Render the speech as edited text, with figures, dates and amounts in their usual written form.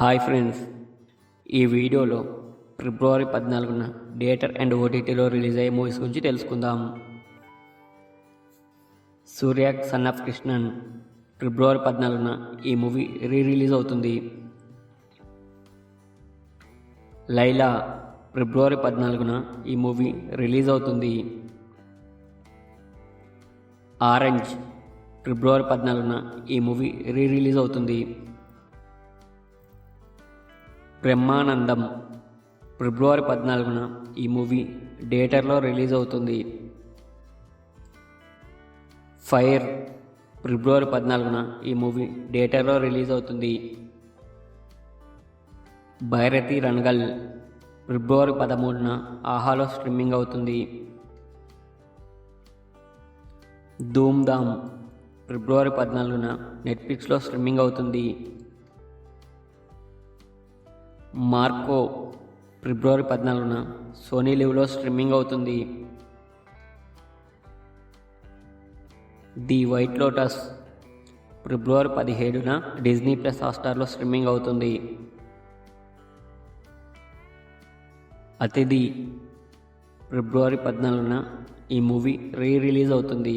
Hi friends, ఈ వీడియోలో ఫిబ్రవరి 14న theatre and ఓటీటీలో రిలీజ్ అయ్యే మూవీస్ గురించి తెలుసుకుందాం. సూర్యాక్ సన్ ఆఫ్ కృష్ణన్ ఫిబ్రవరి 14న ఈ మూవీ రిలీజ్ అవుతుంది. లైలా ఫిబ్రవరి 14న ఈ మూవీ రిలీజ్ అవుతుంది. ఆరెంజ్ ఫిబ్రవరి 14న ఈ మూవీ రిలీజ్ అవుతుంది. బ్రహ్మానందం ఫిబ్రవరి 14న ఈ మూవీ థియేటర్లో రిలీజ్ అవుతుంది. ఫైర్ ఫిబ్రవరి 14న ఈ మూవీ థియేటర్లో రిలీజ్ అవుతుంది. భైరతి రణగల్ ఫిబ్రవరి 13న ఆహాలో స్ట్రీమింగ్ అవుతుంది. ధూమ్ధామ్ ఫిబ్రవరి 14న నెట్ఫ్లిక్స్లో స్ట్రీమింగ్ అవుతుంది. మార్కో ఫిబ్రవరి 14న సోనీ లివ్లో స్ట్రీమింగ్ అవుతుంది. ది వైట్ లోటస్ ఫిబ్రవరి 17న డిజ్నీ ప్లస్ హాట్స్టార్లో స్ట్రీమింగ్ అవుతుంది. అతిథి ఫిబ్రవరి 14న ఈ మూవీ రిలీజ్ అవుతుంది.